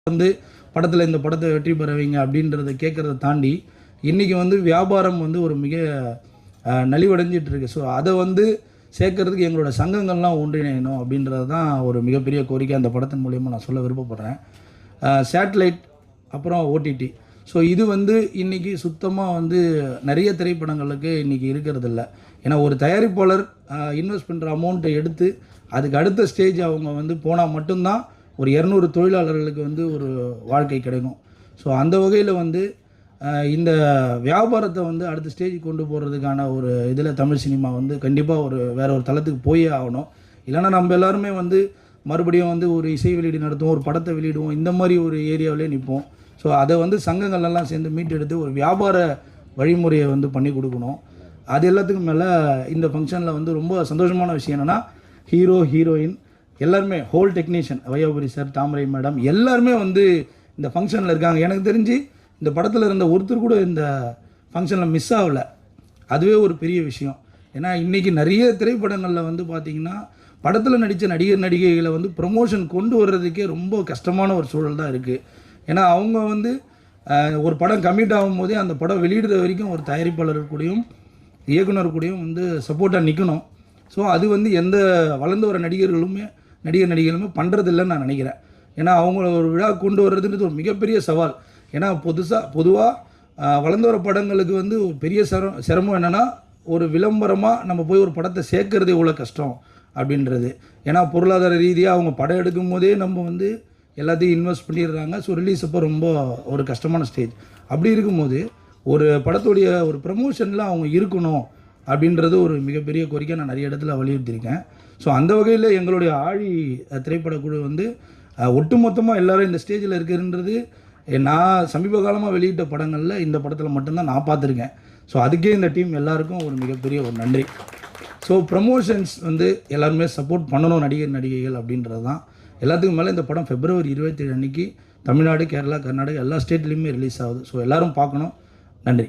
வந்து படத்தில் இந்த படத்தை வெற்றி பெற வைங்க அப்படின்றத கேட்குறத தாண்டி இன்றைக்கி வந்து வியாபாரம் வந்து ஒரு மிக நலிவடைஞ்சிட்டு இருக்கு. ஸோ அதை வந்து சேர்க்கறதுக்கு எங்களோட சங்கங்கள்லாம் ஒன்றிணையணும் அப்படின்றது தான் ஒரு மிகப்பெரிய கோரிக்கை அந்த படத்தின் மூலிமா நான் சொல்ல விருப்பப்படுறேன். சேட்டலைட் அப்புறம் ஓடிடி, ஸோ இது வந்து இன்றைக்கி சுத்தமாக வந்து நிறைய திரைப்படங்களுக்கு இன்றைக்கி இருக்கிறதில்ல. ஏன்னா ஒரு தயாரிப்பாளர் இன்வெஸ்ட் பண்ணுற அமௌண்ட்டை எடுத்து அதுக்கு அடுத்த ஸ்டேஜ் அவங்க வந்து போனால் மட்டும்தான் ஒரு 200 தொழிலாளர்களுக்கு வந்து ஒரு வாழ்க்கை கிடைக்கும். ஸோ அந்த வகையில் வந்து இந்த வியாபாரத்தை வந்து அடுத்த ஸ்டேஜுக்கு கொண்டு போகிறதுக்கான ஒரு இதில் தமிழ் சினிமா வந்து கண்டிப்பாக வேறு ஒரு தளத்துக்கு போயே ஆகணும். இல்லைனா நம்ம எல்லாருமே வந்து மறுபடியும் வந்து ஒரு இசை வெளியீடு நடத்துவோம், ஒரு படத்தை வெளியிடுவோம், இந்த மாதிரி ஒரு ஏரியாவிலே நிற்போம். ஸோ அதை வந்து சங்கங்கள்லாம் சேர்ந்து மீட்டெடுத்து ஒரு வியாபார வழிமுறையை வந்து பண்ணி கொடுக்கணும். அது எல்லாத்துக்கும் மேலே இந்த ஃபங்க்ஷனில் வந்து ரொம்ப சந்தோஷமான விஷயம் என்னென்னா ஹீரோ ஹீரோயின் எல்லாருமே ஹோல் டெக்னீஷியன் வையாபுரி சார், தாமரை மேடம் எல்லாருமே வந்து இந்த ஃபங்க்ஷனில் இருக்காங்க. எனக்கு தெரிஞ்சு இந்த படத்தில் இருந்த ஒருத்தர் கூட இந்த ஃபங்க்ஷனில் மிஸ் ஆகலை. அதுவே ஒரு பெரிய விஷயம். ஏன்னா இன்றைக்கி நிறைய திரைப்படங்களில் வந்து பார்த்திங்கன்னா படத்தில் நடித்த நடிகர் நடிகைகளை வந்து ப்ரமோஷன் கொண்டு வர்றதுக்கே ரொம்ப கஷ்டமான ஒரு சூழல் தான் இருக்குது. ஏன்னா அவங்க வந்து ஒரு படம் கமிட் ஆகும்போதே அந்த படம் வெளியிடுற வரைக்கும் ஒரு தயாரிப்பாளர் கூடயும் இயக்குனர் கூடயும் வந்து சப்போர்ட்டாக நிற்கணும். ஸோ அது வந்து எந்த வளர்ந்து வர நடிகர்களுமே பண்ணுறதில்லைன்னு நான் நினைக்கிறேன். ஏன்னா அவங்கள ஒரு விழா கொண்டு வர்றதுன்றது ஒரு மிகப்பெரிய சவால். ஏன்னா பொதுவாக வளர்ந்து வர படங்களுக்கு வந்து ஒரு பெரிய சிரமம் என்னென்னா ஒரு விளம்பரமாக நம்ம போய் ஒரு படத்தை சேர்க்கறது எவ்வளோ கஷ்டம் அப்படின்றது. ஏன்னா பொருளாதார ரீதியாக அவங்க படம் எடுக்கும் போதே நம்ம வந்து எல்லாத்தையும் இன்வெஸ்ட் பண்ணிடுறாங்க. ஸோ ரிலீஸ் அப்போ ரொம்ப ஒரு கஷ்டமான ஸ்டேஜ். அப்படி இருக்கும்போது ஒரு படத்துடைய ஒரு ப்ரமோஷனில் அவங்க இருக்கணும் அப்படின்றது ஒரு மிகப்பெரிய கோரிக்கை நான் நிறைய இடத்துல வலியுறுத்தியிருக்கேன். ஸோ அந்த வகையில் எங்களுடைய ஆழி திரைப்படக்குழு வந்து ஒட்டுமொத்தமாக எல்லோரும் இந்த ஸ்டேஜில் இருக்கிறன்றது நான் சமீப காலமாக வெளியிட்ட படங்களில் இந்த படத்தில் மட்டும்தான் நான் பார்த்துருக்கேன். ஸோ அதுக்கே இந்த டீம் எல்லாருக்கும் ஒரு மிகப்பெரிய ஒரு நன்றி. ஸோ ப்ரமோஷன்ஸ் வந்து எல்லாருமே சப்போர்ட் பண்ணணும் நடிகைகள் அப்படின்றது தான். எல்லாத்துக்கும் மேலே இந்த படம் February 27 அன்றைக்கி தமிழ்நாடு, கேரளா, கர்நாடகா எல்லா ஸ்டேட்லேயுமே ரிலீஸ் ஆகுது. ஸோ எல்லோரும் பார்க்கணும். நன்றி.